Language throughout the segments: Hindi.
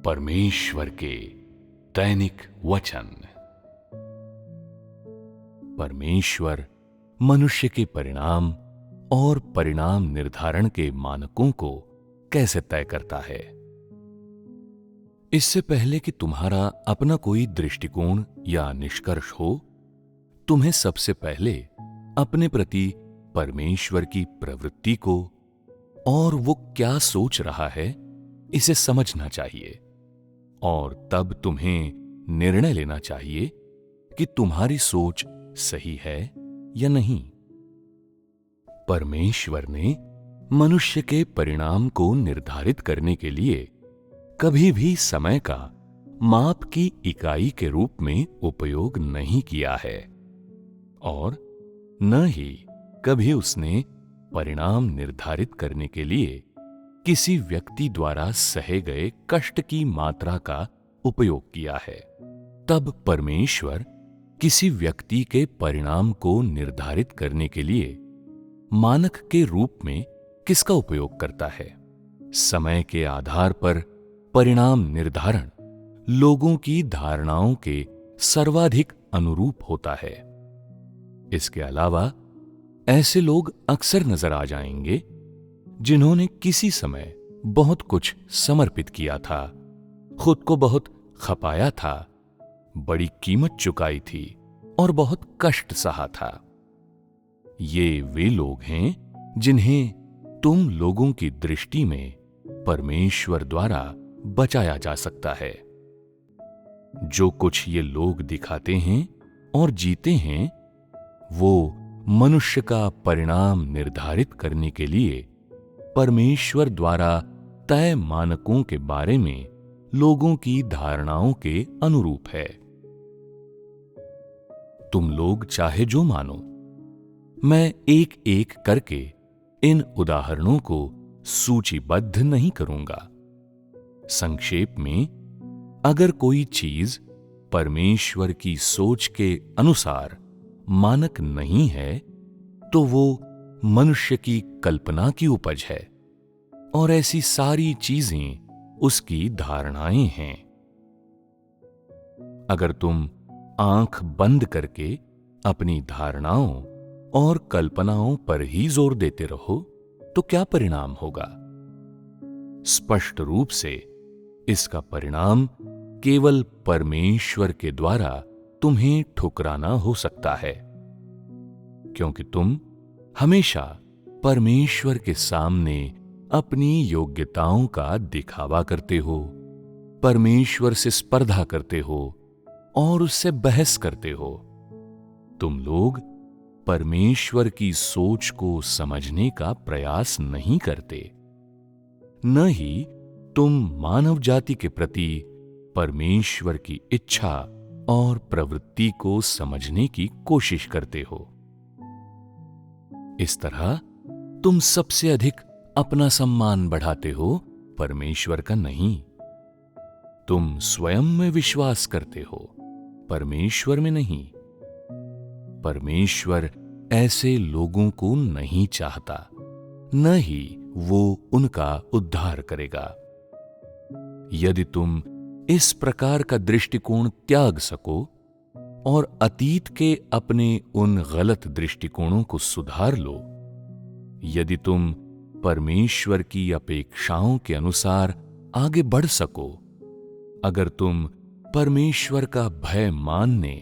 परमेश्वर के दैनिक वचन। परमेश्वर मनुष्य के परिणाम और परिणाम निर्धारण के मानकों को कैसे तय करता है। इससे पहले कि तुम्हारा अपना कोई दृष्टिकोण या निष्कर्ष हो, तुम्हें सबसे पहले अपने प्रति परमेश्वर की प्रवृत्ति को और वो क्या सोच रहा है इसे समझना चाहिए, और तब तुम्हें निर्णय लेना चाहिए कि तुम्हारी सोच सही है या नहीं। परमेश्वर ने मनुष्य के परिणाम को निर्धारित करने के लिए कभी भी समय का माप की इकाई के रूप में उपयोग नहीं किया है, और न ही कभी उसने परिणाम निर्धारित करने के लिए किसी व्यक्ति द्वारा सहे गए कष्ट की मात्रा का उपयोग किया है। तब परमेश्वर किसी व्यक्ति के परिणाम को निर्धारित करने के लिए मानक के रूप में किसका उपयोग करता है? समय के आधार पर परिणाम निर्धारण लोगों की धारणाओं के सर्वाधिक अनुरूप होता है। इसके अलावा ऐसे लोग अक्सर नजर आ जाएंगे जिन्होंने किसी समय बहुत कुछ समर्पित किया था, खुद को बहुत खपाया था, बड़ी कीमत चुकाई थी और बहुत कष्ट सहा था। ये वे लोग हैं जिन्हें तुम लोगों की दृष्टि में परमेश्वर द्वारा बचाया जा सकता है। जो कुछ ये लोग दिखाते हैं और जीते हैं, वो मनुष्य का परिणाम निर्धारित करने के लिए परमेश्वर द्वारा तय मानकों के बारे में लोगों की धारणाओं के अनुरूप है। तुम लोग चाहे जो मानो, मैं एक एक करके इन उदाहरणों को सूचीबद्ध नहीं करूंगा। संक्षेप में, अगर कोई चीज परमेश्वर की सोच के अनुसार मानक नहीं है, तो वो मनुष्य की कल्पना की उपज है, और ऐसी सारी चीजें उसकी धारणाएं हैं। अगर तुम आंख बंद करके अपनी धारणाओं और कल्पनाओं पर ही जोर देते रहो, तो क्या परिणाम होगा? स्पष्ट रूप से इसका परिणाम केवल परमेश्वर के द्वारा तुम्हें ठुकराना हो सकता है, क्योंकि तुम हमेशा परमेश्वर के सामने अपनी योग्यताओं का दिखावा करते हो, परमेश्वर से स्पर्धा करते हो और उससे बहस करते हो। तुम लोग परमेश्वर की सोच को समझने का प्रयास नहीं करते, न ही तुम मानव जाति के प्रति परमेश्वर की इच्छा और प्रवृत्ति को समझने की कोशिश करते हो। इस तरह तुम सबसे अधिक अपना सम्मान बढ़ाते हो, परमेश्वर का नहीं। तुम स्वयं में विश्वास करते हो, परमेश्वर में नहीं। परमेश्वर ऐसे लोगों को नहीं चाहता, न ही वो उनका उद्धार करेगा। यदि तुम इस प्रकार का दृष्टिकोण त्याग सको और अतीत के अपने उन गलत दृष्टिकोणों को सुधार लो, यदि तुम परमेश्वर की अपेक्षाओं के अनुसार आगे बढ़ सको, अगर तुम परमेश्वर का भय मानने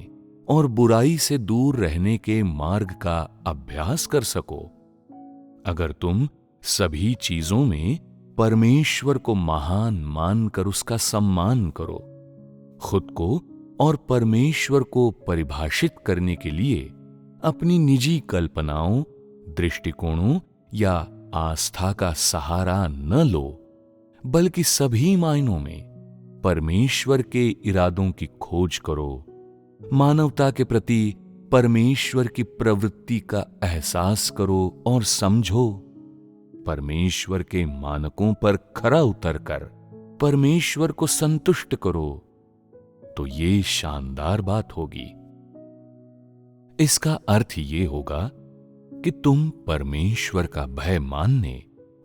और बुराई से दूर रहने के मार्ग का अभ्यास कर सको, अगर तुम सभी चीजों में परमेश्वर को महान मानकर उसका सम्मान करो, खुद को और परमेश्वर को परिभाषित करने के लिए अपनी निजी कल्पनाओं, दृष्टिकोणों या आस्था का सहारा न लो, बल्कि सभी मायनों में परमेश्वर के इरादों की खोज करो, मानवता के प्रति परमेश्वर की प्रवृत्ति का एहसास करो और समझो, परमेश्वर के मानकों पर खरा उतरकर परमेश्वर को संतुष्ट करो, तो ये शानदार बात होगी। इसका अर्थ ये होगा कि तुम परमेश्वर का भय मानने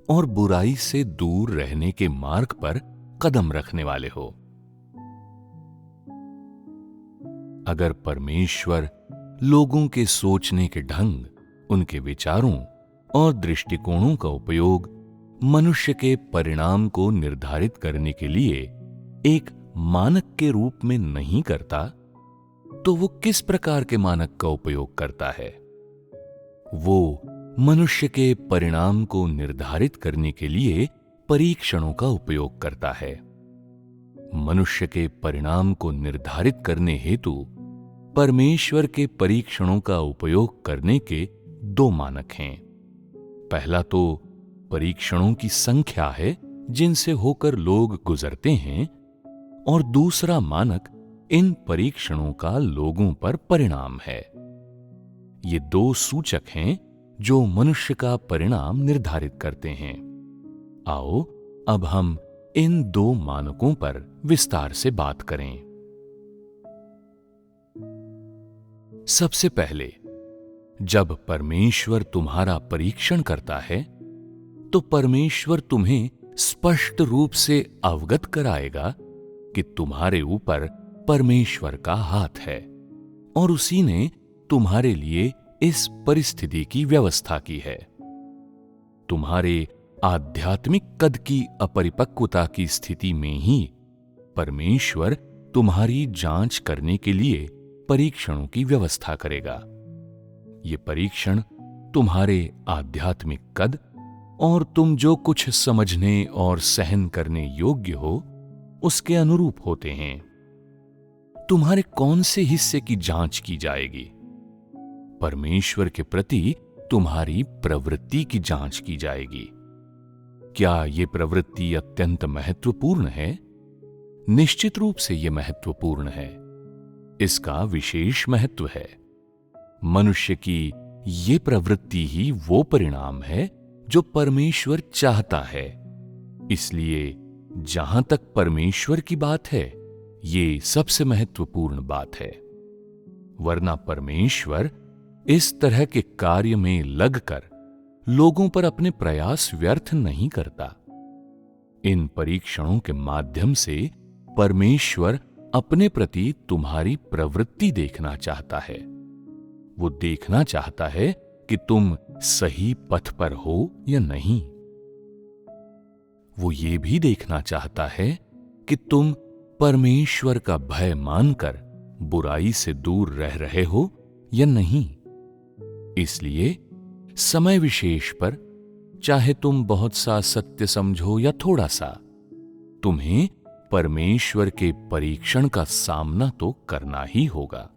और बुराई से दूर रहने के मार्ग पर कदम रखने वाले हो। अगर परमेश्वर लोगों के सोचने के ढंग, उनके विचारों और दृष्टिकोणों का उपयोग मनुष्य के परिणाम को निर्धारित करने के लिए एक मानक के रूप में नहीं करता, तो वो किस प्रकार के मानक का उपयोग करता है? वो मनुष्य के परिणाम को निर्धारित करने के लिए परीक्षणों का उपयोग करता है। मनुष्य के परिणाम को निर्धारित करने हेतु परमेश्वर के परीक्षणों का उपयोग करने के दो मानक हैं। पहला तो परीक्षणों की संख्या है जिनसे होकर लोग गुजरते हैं, और दूसरा मानक इन परीक्षणों का लोगों पर परिणाम है। ये दो सूचक हैं जो मनुष्य का परिणाम निर्धारित करते हैं। आओ अब हम इन दो मानकों पर विस्तार से बात करें। सबसे पहले, जब परमेश्वर तुम्हारा परीक्षण करता है तो परमेश्वर तुम्हें स्पष्ट रूप से अवगत कराएगा कि तुम्हारे ऊपर परमेश्वर का हाथ है और उसी ने तुम्हारे लिए इस परिस्थिति की व्यवस्था की है। तुम्हारे आध्यात्मिक कद की अपरिपक्वता की स्थिति में ही परमेश्वर तुम्हारी जांच करने के लिए परीक्षणों की व्यवस्था करेगा। ये परीक्षण तुम्हारे आध्यात्मिक कद और तुम जो कुछ समझने और सहन करने योग्य हो उसके अनुरूप होते हैं। तुम्हारे कौन से हिस्से की जांच की जाएगी? परमेश्वर के प्रति तुम्हारी प्रवृत्ति की जांच की जाएगी। क्या यह प्रवृत्ति अत्यंत महत्वपूर्ण है? निश्चित रूप से यह महत्वपूर्ण है। इसका विशेष महत्व है। मनुष्य की ये प्रवृत्ति ही वो परिणाम है जो परमेश्वर चाहता है। इसलिए जहां तक परमेश्वर की बात है, ये सबसे महत्वपूर्ण बात है। वरना परमेश्वर इस तरह के कार्य में लगकर लोगों पर अपने प्रयास व्यर्थ नहीं करता। इन परीक्षणों के माध्यम से परमेश्वर अपने प्रति तुम्हारी प्रवृत्ति देखना चाहता है। वो देखना चाहता है कि तुम सही पथ पर हो या नहीं। वो ये भी देखना चाहता है कि तुम परमेश्वर का भय मानकर बुराई से दूर रह रहे हो या नहीं। इसलिए समय विशेष पर, चाहे तुम बहुत सा सत्य समझो या थोड़ा सा, तुम्हें परमेश्वर के परीक्षण का सामना तो करना ही होगा।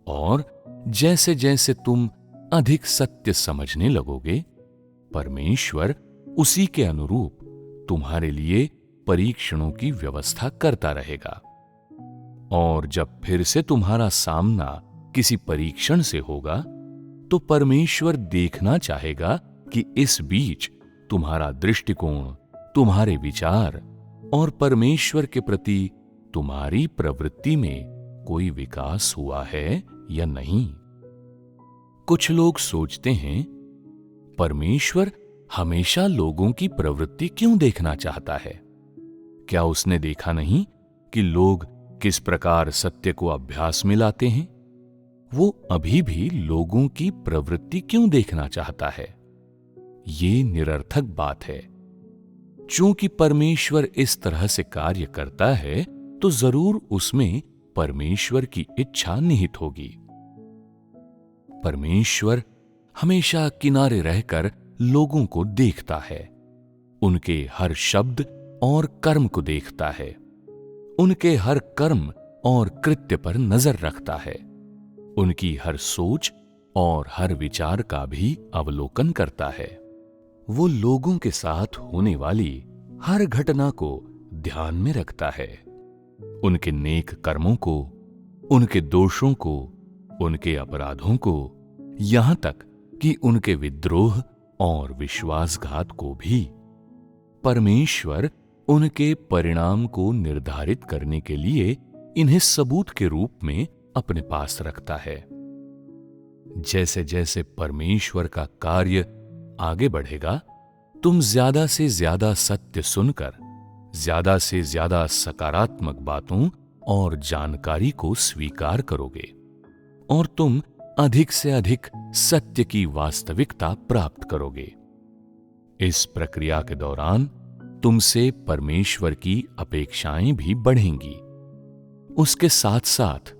और जैसे जैसे तुम अधिक सत्य समझने लगोगे, परमेश्वर उसी के अनुरूप तुम्हारे लिए परीक्षणों की व्यवस्था करता रहेगा। और जब फिर से तुम्हारा सामना किसी परीक्षण से होगा, तो परमेश्वर देखना चाहेगा कि इस बीच तुम्हारा दृष्टिकोण, तुम्हारे विचार और परमेश्वर के प्रति तुम्हारी प्रवृत्ति में कोई विकास हुआ है या नहीं। कुछ लोग सोचते हैं, परमेश्वर हमेशा लोगों की प्रवृत्ति क्यों देखना चाहता है? क्या उसने देखा नहीं कि लोग किस प्रकार सत्य को अभ्यास में लाते हैं? वो अभी भी लोगों की प्रवृत्ति क्यों देखना चाहता है? ये निरर्थक बात है। चूंकि परमेश्वर इस तरह से कार्य करता है, तो जरूर उसमें परमेश्वर की इच्छा निहित होगी। परमेश्वर हमेशा किनारे रहकर लोगों को देखता है, उनके हर शब्द और कर्म को देखता है, उनके हर कर्म और कृत्य पर नजर रखता है, उनकी हर सोच और हर विचार का भी अवलोकन करता है। वो लोगों के साथ होने वाली हर घटना को ध्यान में रखता है, उनके नेक कर्मों को, उनके दोषों को, उनके अपराधों को, यहां तक कि उनके विद्रोह और विश्वासघात को भी। परमेश्वर उनके परिणाम को निर्धारित करने के लिए इन्हें सबूत के रूप में अपने पास रखता है। जैसे जैसे परमेश्वर का कार्य आगे बढ़ेगा, तुम ज्यादा से ज्यादा सत्य सुनकर ज्यादा से ज्यादा सकारात्मक बातों और जानकारी को स्वीकार करोगे और तुम अधिक से अधिक सत्य की वास्तविकता प्राप्त करोगे। इस प्रक्रिया के दौरान तुमसे परमेश्वर की अपेक्षाएं भी बढ़ेंगी। उसके साथ साथ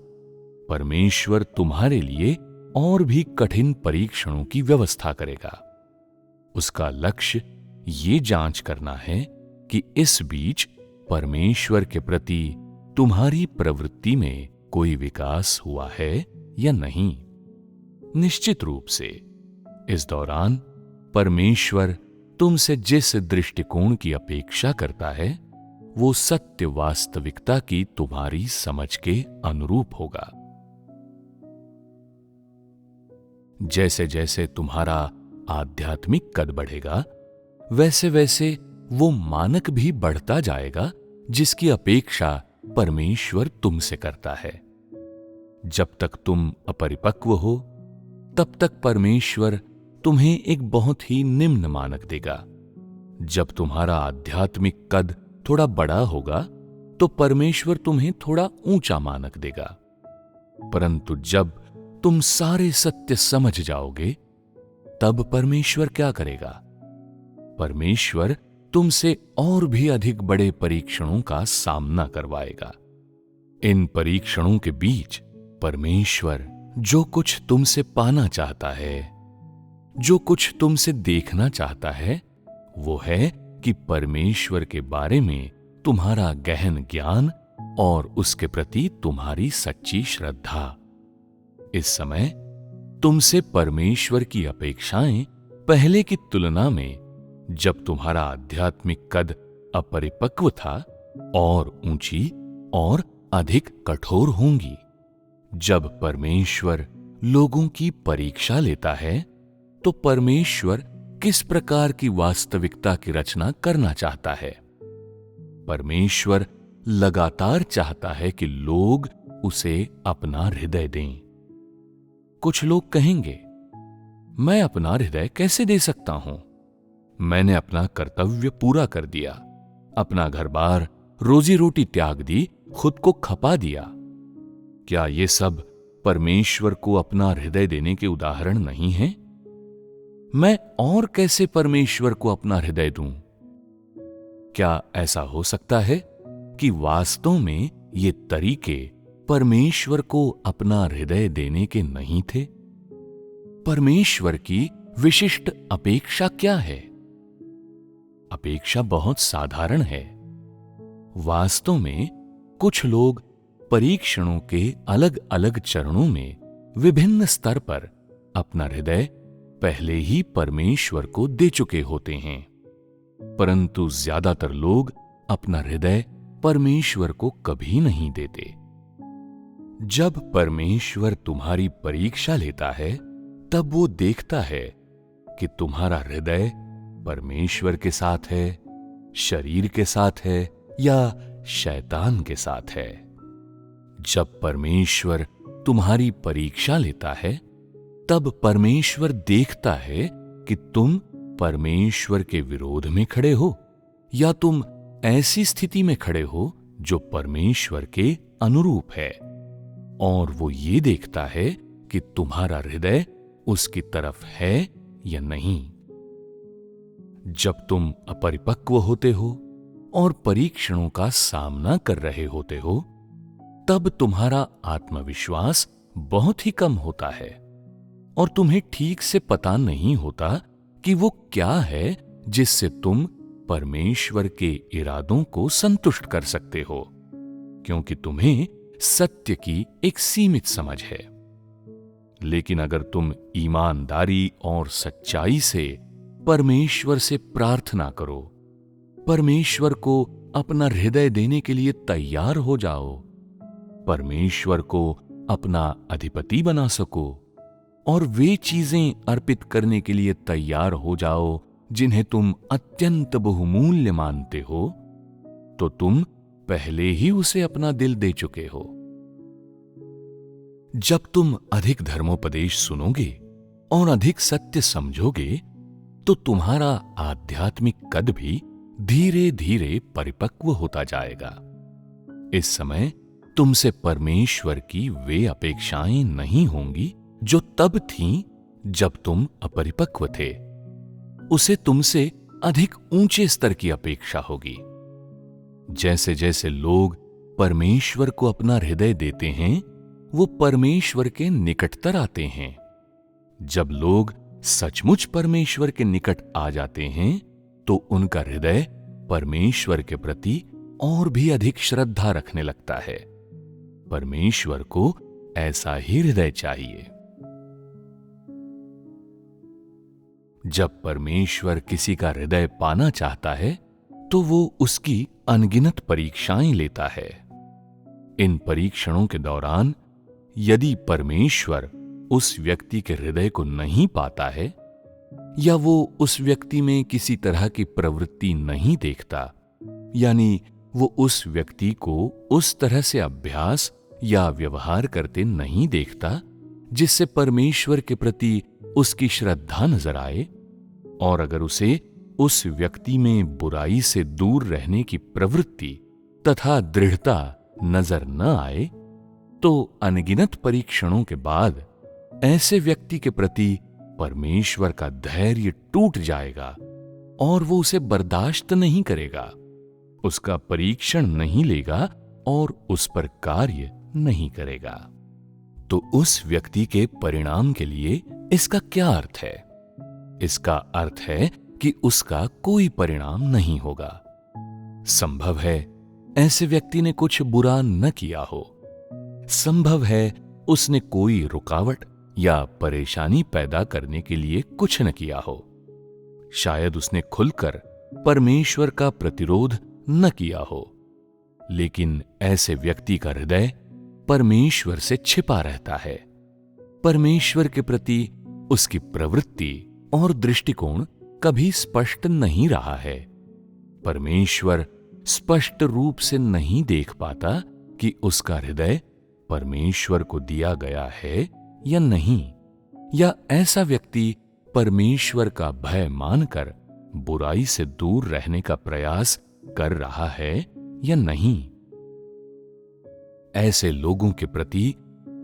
परमेश्वर तुम्हारे लिए और भी कठिन परीक्षणों की व्यवस्था करेगा। उसका लक्ष्य ये जांच करना है कि इस बीच परमेश्वर के प्रति तुम्हारी प्रवृत्ति में कोई विकास हुआ है या नहीं। निश्चित रूप से इस दौरान परमेश्वर तुमसे जिस दृष्टिकोण की अपेक्षा करता है वो सत्य वास्तविकता की तुम्हारी समझ के अनुरूप होगा। जैसे जैसे तुम्हारा आध्यात्मिक कद बढ़ेगा वैसे वैसे वो मानक भी बढ़ता जाएगा जिसकी अपेक्षा परमेश्वर तुमसे करता है। जब तक तुम अपरिपक्व हो तब तक परमेश्वर तुम्हें एक बहुत ही निम्न मानक देगा। जब तुम्हारा आध्यात्मिक कद थोड़ा बड़ा होगा तो परमेश्वर तुम्हें थोड़ा ऊंचा मानक देगा। परंतु जब तुम सारे सत्य समझ जाओगे तब परमेश्वर क्या करेगा? परमेश्वर तुमसे और भी अधिक बड़े परीक्षणों का सामना करवाएगा। इन परीक्षणों के बीच परमेश्वर जो कुछ तुमसे पाना चाहता है, जो कुछ तुमसे देखना चाहता है, वो है कि परमेश्वर के बारे में तुम्हारा गहन ज्ञान और उसके प्रति तुम्हारी सच्ची श्रद्धा। इस समय तुमसे परमेश्वर की अपेक्षाएं पहले की तुलना में, जब तुम्हारा आध्यात्मिक कद अपरिपक्व था, और ऊंची और अधिक कठोर होंगी। जब परमेश्वर लोगों की परीक्षा लेता है तो परमेश्वर किस प्रकार की वास्तविकता की रचना करना चाहता है? परमेश्वर लगातार चाहता है कि लोग उसे अपना हृदय दें। कुछ लोग कहेंगे, मैं अपना हृदय कैसे दे सकता हूं? मैंने अपना कर्तव्य पूरा कर दिया, अपना घर-बार, रोजी रोटी त्याग दी, खुद को खपा दिया। क्या ये सब परमेश्वर को अपना हृदय देने के उदाहरण नहीं हैं? मैं और कैसे परमेश्वर को अपना हृदय दूं? क्या ऐसा हो सकता है कि वास्तव में ये तरीके परमेश्वर को अपना हृदय देने के नहीं थे? परमेश्वर की विशिष्ट अपेक्षा क्या है? अपेक्षा बहुत साधारण है। वास्तव में कुछ लोग परीक्षणों के अलग अलग चरणों में विभिन्न स्तर पर अपना हृदय पहले ही परमेश्वर को दे चुके होते हैं, परंतु ज्यादातर लोग अपना हृदय परमेश्वर को कभी नहीं देते। जब परमेश्वर तुम्हारी परीक्षा लेता है तब वो देखता है कि तुम्हारा हृदय परमेश्वर के साथ है, शरीर के साथ है या शैतान के साथ है। जब परमेश्वर तुम्हारी परीक्षा लेता है तब परमेश्वर देखता है कि तुम परमेश्वर के विरोध में खड़े हो या तुम ऐसी स्थिति में खड़े हो जो परमेश्वर के अनुरूप है, और वो ये देखता है कि तुम्हारा हृदय उसकी तरफ है या नहीं। जब तुम अपरिपक्व होते हो और परीक्षणों का सामना कर रहे होते हो तब तुम्हारा आत्मविश्वास बहुत ही कम होता है और तुम्हें ठीक से पता नहीं होता कि वो क्या है जिससे तुम परमेश्वर के इरादों को संतुष्ट कर सकते हो, क्योंकि तुम्हें सत्य की एक सीमित समझ है। लेकिन अगर तुम ईमानदारी और सच्चाई से परमेश्वर से प्रार्थना करो, परमेश्वर को अपना हृदय देने के लिए तैयार हो जाओ, परमेश्वर को अपना अधिपति बना सको और वे चीजें अर्पित करने के लिए तैयार हो जाओ जिन्हें तुम अत्यंत बहुमूल्य मानते हो, तो तुम पहले ही उसे अपना दिल दे चुके हो। जब तुम अधिक धर्मोपदेश सुनोगे और अधिक सत्य समझोगे तो तुम्हारा आध्यात्मिक कद भी धीरे धीरे परिपक्व होता जाएगा। इस समय तुमसे परमेश्वर की वे अपेक्षाएं नहीं होंगी जो तब थीं जब तुम अपरिपक्व थे। उसे तुमसे अधिक ऊंचे स्तर की अपेक्षा होगी। जैसे जैसे लोग परमेश्वर को अपना हृदय देते हैं, वो परमेश्वर के निकटतर आते हैं। जब लोग सचमुच परमेश्वर के निकट आ जाते हैं, तो उनका हृदय परमेश्वर के प्रति और भी अधिक श्रद्धा रखने लगता है। परमेश्वर को ऐसा ही हृदय चाहिए। जब परमेश्वर किसी का हृदय पाना चाहता है, तो वो उसकी अनगिनत परीक्षाएं लेता है। इन परीक्षणों के दौरान यदि परमेश्वर उस व्यक्ति के हृदय को नहीं पाता है, या वो उस व्यक्ति में किसी तरह की प्रवृत्ति नहीं देखता, यानी वो उस व्यक्ति को उस तरह से अभ्यास या व्यवहार करते नहीं देखता जिससे परमेश्वर के प्रति उसकी श्रद्धा नजर आए, और अगर उसे उस व्यक्ति में बुराई से दूर रहने की प्रवृत्ति तथा दृढ़ता नजर न आए, तो अनगिनत परीक्षणों के बाद ऐसे व्यक्ति के प्रति परमेश्वर का धैर्य टूट जाएगा और वो उसे बर्दाश्त नहीं करेगा, उसका परीक्षण नहीं लेगा और उस पर कार्य नहीं करेगा। तो उस व्यक्ति के परिणाम के लिए इसका क्या अर्थ है? इसका अर्थ है कि उसका कोई परिणाम नहीं होगा। संभव है ऐसे व्यक्ति ने कुछ बुरा न किया हो, संभव है उसने कोई रुकावट या परेशानी पैदा करने के लिए कुछ न किया हो, शायद उसने खुलकर परमेश्वर का प्रतिरोध न किया हो, लेकिन ऐसे व्यक्ति का हृदय परमेश्वर से छिपा रहता है। परमेश्वर के प्रति उसकी प्रवृत्ति और दृष्टिकोण कभी स्पष्ट नहीं रहा है। परमेश्वर स्पष्ट रूप से नहीं देख पाता कि उसका हृदय परमेश्वर को दिया गया है या नहीं, या ऐसा व्यक्ति परमेश्वर का भय मानकर बुराई से दूर रहने का प्रयास कर रहा है या नहीं। ऐसे लोगों के प्रति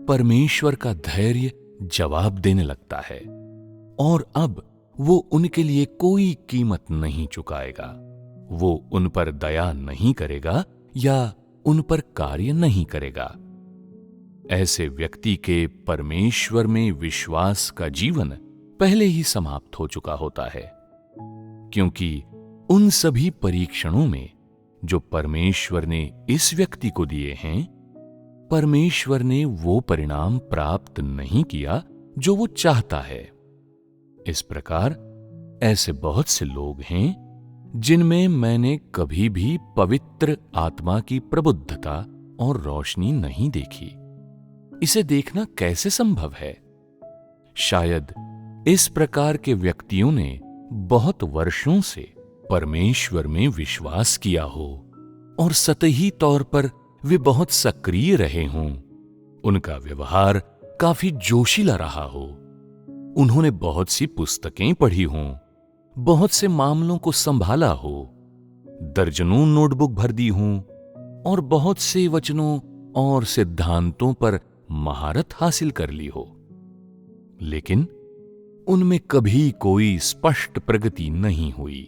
परमेश्वर का धैर्य जवाब देने लगता है, और अब वो उनके लिए कोई कीमत नहीं चुकाएगा। वो उन पर दया नहीं करेगा या उन पर कार्य नहीं करेगा। ऐसे व्यक्ति के परमेश्वर में विश्वास का जीवन पहले ही समाप्त हो चुका होता है, क्योंकि उन सभी परीक्षणों में जो परमेश्वर ने इस व्यक्ति को दिए हैं, परमेश्वर ने वो परिणाम प्राप्त नहीं किया जो वो चाहता है। इस प्रकार ऐसे बहुत से लोग हैं जिनमें मैंने कभी भी पवित्र आत्मा की प्रबुद्धता और रोशनी नहीं देखी। इसे देखना कैसे संभव है? शायद इस प्रकार के व्यक्तियों ने बहुत वर्षों से परमेश्वर में विश्वास किया हो और सतही तौर पर वे बहुत सक्रिय रहे हों। उनका व्यवहार काफी जोशीला रहा हो। उन्होंने बहुत सी पुस्तकें पढ़ी हों, बहुत से मामलों को संभाला हो, दर्जनों नोटबुक भर दी हों और बहुत से वचनों और सिद्धांतों पर महारत हासिल कर ली हो, लेकिन उनमें कभी कोई स्पष्ट प्रगति नहीं हुई।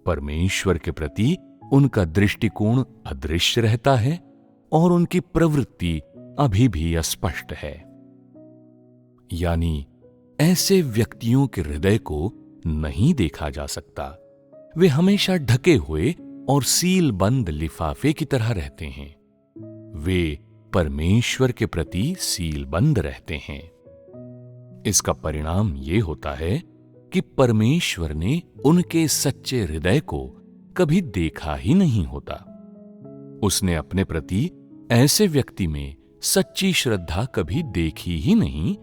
परमेश्वर के प्रति उनका दृष्टिकोण अदृश्य रहता है और उनकी प्रवृत्ति अभी भी अस्पष्ट है। यानी ऐसे व्यक्तियों के हृदय को नहीं देखा जा सकता। वे हमेशा ढके हुए और सील बंद लिफाफे की तरह रहते हैं। वे परमेश्वर के प्रति सील बंद रहते हैं। इसका परिणाम यह होता है कि परमेश्वर ने उनके सच्चे हृदय को कभी देखा ही नहीं होता। उसने अपने प्रति ऐसे व्यक्ति में सच्ची श्रद्धा कभी देखी ही नहीं,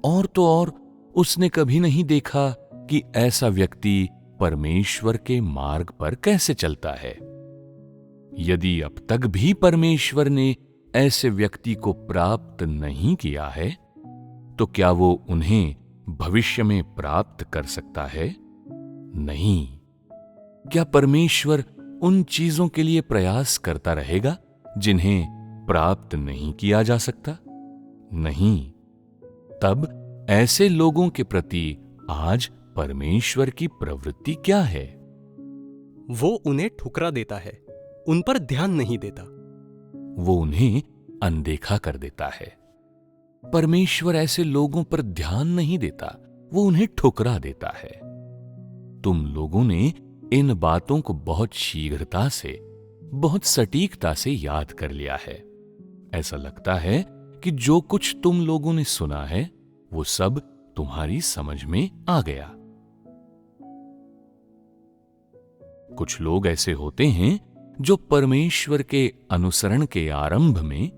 और तो और उसने कभी नहीं देखा कि ऐसा व्यक्ति परमेश्वर के मार्ग पर कैसे चलता है। यदि अब तक भी परमेश्वर ने ऐसे व्यक्ति को प्राप्त नहीं किया है, तो क्या वो उन्हें भविष्य में प्राप्त कर सकता है? नहीं। क्या परमेश्वर उन चीजों के लिए प्रयास करता रहेगा जिन्हें प्राप्त नहीं किया जा सकता? नहीं। तब ऐसे लोगों के प्रति आज परमेश्वर की प्रवृत्ति क्या है? वो उन्हें ठुकरा देता है, उन पर ध्यान नहीं देता। वो उन्हें अनदेखा कर देता है। परमेश्वर ऐसे लोगों पर ध्यान नहीं देता, वो उन्हें ठुकरा देता है। तुम लोगों ने इन बातों को बहुत शीघ्रता से, बहुत सटीकता से याद कर लिया है। ऐसा लगता है कि जो कुछ तुम लोगों ने सुना है वो सब तुम्हारी समझ में आ गया। कुछ लोग ऐसे होते हैं जो परमेश्वर के अनुसरण के आरंभ में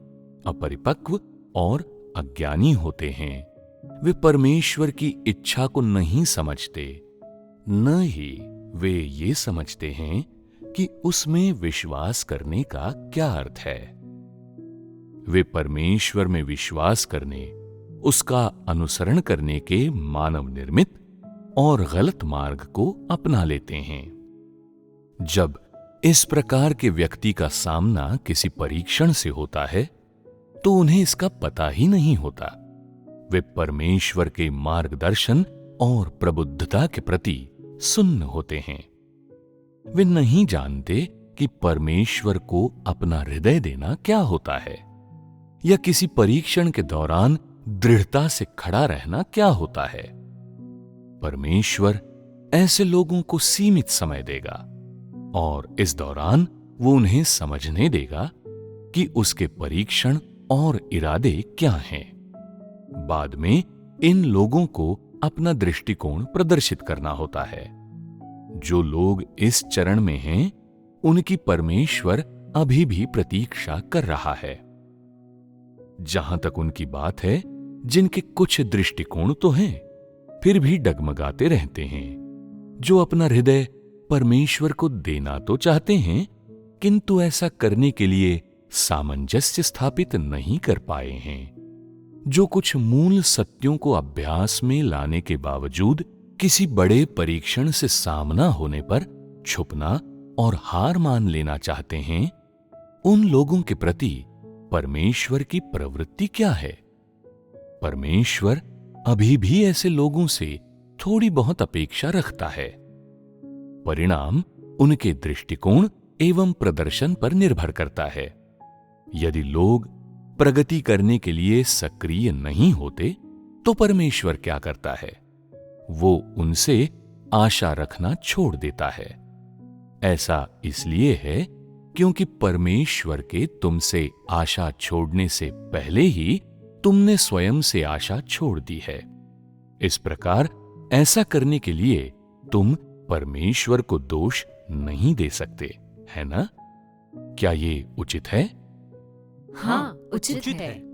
अपरिपक्व और अज्ञानी होते हैं। वे परमेश्वर की इच्छा को नहीं समझते, न ही वे ये समझते हैं कि उसमें विश्वास करने का क्या अर्थ है। वे परमेश्वर में विश्वास करने, उसका अनुसरण करने के मानव निर्मित और गलत मार्ग को अपना लेते हैं। जब इस प्रकार के व्यक्ति का सामना किसी परीक्षण से होता है तो उन्हें इसका पता ही नहीं होता। वे परमेश्वर के मार्गदर्शन और प्रबुद्धता के प्रति सुन्न होते हैं। वे नहीं जानते कि परमेश्वर को अपना हृदय देना क्या होता है, या किसी परीक्षण के दौरान दृढ़ता से खड़ा रहना क्या होता है। परमेश्वर ऐसे लोगों को सीमित समय देगा और इस दौरान वो उन्हें समझने देगा कि उसके परीक्षण और इरादे क्या हैं। बाद में इन लोगों को अपना दृष्टिकोण प्रदर्शित करना होता है। जो लोग इस चरण में हैं, उनकी परमेश्वर अभी भी प्रतीक्षा कर रहा है। जहां तक उनकी बात है, जिनके कुछ दृष्टिकोण तो हैं, फिर भी डगमगाते रहते हैं, जो अपना हृदय परमेश्वर को देना तो चाहते हैं, किंतु ऐसा करने के लिए सामंजस्य स्थापित नहीं कर पाए हैं, जो कुछ मूल सत्यों को अभ्यास में लाने के बावजूद किसी बड़े परीक्षण से सामना होने पर छुपना और हार मान लेना चाहते हैं। उन लोगों के प्रति परमेश्वर की प्रवृत्ति क्या है? परमेश्वर अभी भी ऐसे लोगों से थोड़ी बहुत अपेक्षा रखता है। परिणाम उनके दृष्टिकोण एवं प्रदर्शन पर निर्भर करता है। यदि लोग प्रगति करने के लिए सक्रिय नहीं होते तो परमेश्वर क्या करता है? वो उनसे आशा रखना छोड़ देता है। ऐसा इसलिए है क्योंकि परमेश्वर के तुमसे आशा छोड़ने से पहले ही तुमने स्वयं से आशा छोड़ दी है। इस प्रकार ऐसा करने के लिए तुम परमेश्वर को दोष नहीं दे सकते, है ना? क्या ये उचित है? हाँ, उचित है।